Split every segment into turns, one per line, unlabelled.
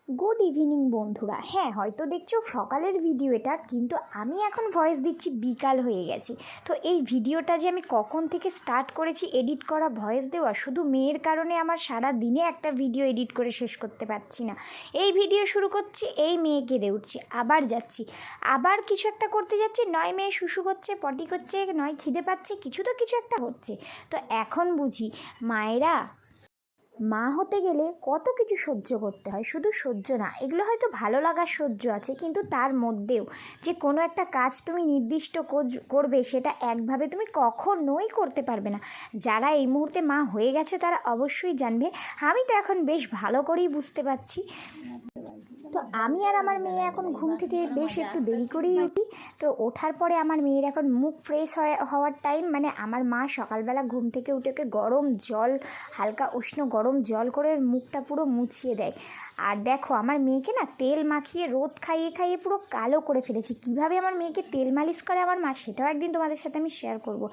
Good evening বন্ধুরা। হ্যাঁ, হয়তো দেখছো সকালের ভিডিও এটা, কিন্তু আমি এখন ভয়েস দিচ্ছি বিকাল হয়ে গেছে। তো এই ভিডিওটা যে আমি কখন থেকে স্টার্ট করেছি এডিট করা, ভয়েস দেওয়া, শুধু মেয়ের কারণে আমার সারা দিনে একটা ভিডিও এডিট করে শেষ করতে পারছি না। এই ভিডিও শুরু করছি, এই মেয়ে কেঁদে উঠছি, আবার যাচ্ছি, আবার কিছু একটা করতে যাচ্ছি, নয় মেয়ে শুশু করছে, পটি করছে, নয় খিদে পাচ্ছে, কিছু তো কিছু একটা হচ্ছে। তো এখন বুঝি মায়েরা মা হতে গেলে কত কিছু সহ্য করতে হয়। শুধু সহ্য না, এগুলো হয়তো ভালো লাগার সহ্য আছে, কিন্তু তার মধ্যেও যে কোনো একটা কাজ তুমি নির্দিষ্ট করবে, সেটা একভাবে তুমি কখনোই করতে পারবে না। যারা এই মুহূর্তে মা হয়ে গেছে তারা অবশ্যই জানবে। আমি তো এখন বেশ ভালো করেই বুঝতে পারছি। তো আমি আর আমার মেয়ে এখন ঘুম থেকে বেশ একটু দেরি করেই উঠি। তো ওঠার পরে আমার মেয়ের এখন মুখ ফ্রেশ হওয়ার টাইম। মানে আমার মা সকালবেলা ঘুম থেকে উঠে ওকে গরম জল, হালকা উষ্ণ গরম জল করে মুখটা পুরো মুছিয়ে দেয়। আর দেখো, আমার মেয়েকে না তেল মাখিয়ে রোদ খাইয়ে খাইয়ে পুরো কালো করে ফেলেছি। কিভাবে আমার মেয়েকে তেল মালিশ করে আমার মা, সেটাও একদিন তোমাদের সাথে আমি শেয়ার করব।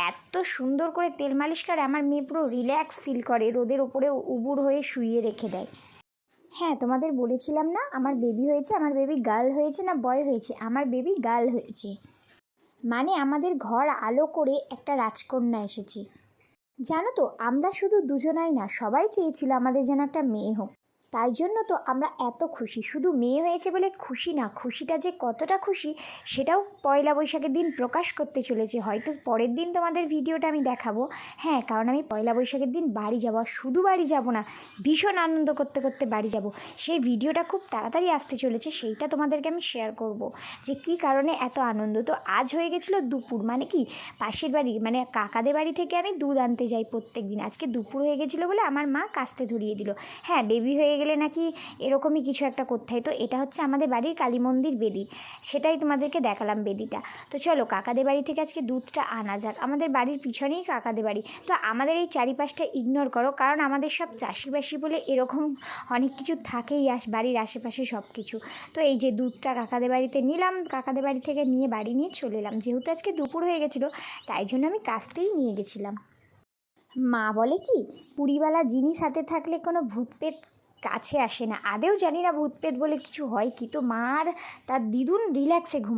এত সুন্দর করে তেল মালিশ করে আমার মেয়ে পুরো রিল্যাক্স ফিল করে, রোদের ওপরে উবুর হয়ে শুইয়ে রেখে দেয়। হ্যাঁ, তোমাদের বলেছিলাম না আমার বেবি হয়েছে। আমার বেবি গার্ল হয়েছে না বয় হয়েছে? আমার বেবি গার্ল হয়েছে। মানে আমাদের ঘর আলো করে একটা রাজকন্যা এসেছে। জানো তো, আমরা শুধু দুজনাই না, সবাই চেয়েছিল আমাদের যেন একটা মেয়ে হোক। তাই জন্য তো আমরা এত খুশি। শুধু মেয়ে হয়েছে বলে খুশি না, খুশিটা যে কতটা খুশি সেটাও পয়লা বৈশাখের দিন প্রকাশ করতে চলেছে। হয়তো পরের দিন তোমাদের ভিডিওটা আমি দেখাবো। হ্যাঁ, কারণ আমি পয়লা বৈশাখের দিন বাড়ি যাব। আর শুধু বাড়ি যাব না, ভীষণ আনন্দ করতে করতে বাড়ি যাব। সেই ভিডিওটা খুব তাড়াতাড়ি আসতে চলেছে, সেইটা তোমাদেরকে আমি শেয়ার করব যে কী কারণে এত আনন্দ। তো আজ হয়ে গেছিলো দুপুর, মানে কি পাশের বাড়ি মানে কাকাদের বাড়ি থেকে আমি দুধ আনতে যাই প্রত্যেক দিন। আজকে দুপুর হয়ে গেছিলো বলে আমার মা কাস্তে ধরিয়ে দিল। হ্যাঁ, বেবি হয়ে গেলে নাকি এরকমই কিছু একটা করতে হয়। তো এটা হচ্ছে আমাদের বাড়ির কালী মন্দির বেদি, সেটাই তোমাদেরকে দেখালাম বেদিটা। তো চলো কাকাদের বাড়ি থেকে আজকে দুধটা আনা যাক। আমাদের বাড়ির পিছনেই কাকাদের বাড়ি। তো আমাদের এই চারিপাশটা ইগনোর করো, কারণ আমাদের সব চাষিবাসি বলে এরকম অনেক কিছু থাকেই বাড়ির আশেপাশে সব কিছু। তো এই যে দুধটা কাকাদের বাড়িতে নিলাম, কাকাদের বাড়ি থেকে নিয়ে বাড়ি নিয়ে চলে এলাম। যেহেতু আজকে দুপুর হয়ে গেছিলো তাই জন্য আমি কাস্তেই নিয়ে গেছিলাম। মা বলে কি, পুরীওয়ালা জিনিস হাতে থাকলে কোনো ভূতপেত কাছে আসে না। আদেও জানি না ভূতপেত বলে কিছু হয় কি। তো মা আর তার দিদুন রিল্যাক্সে ঘুম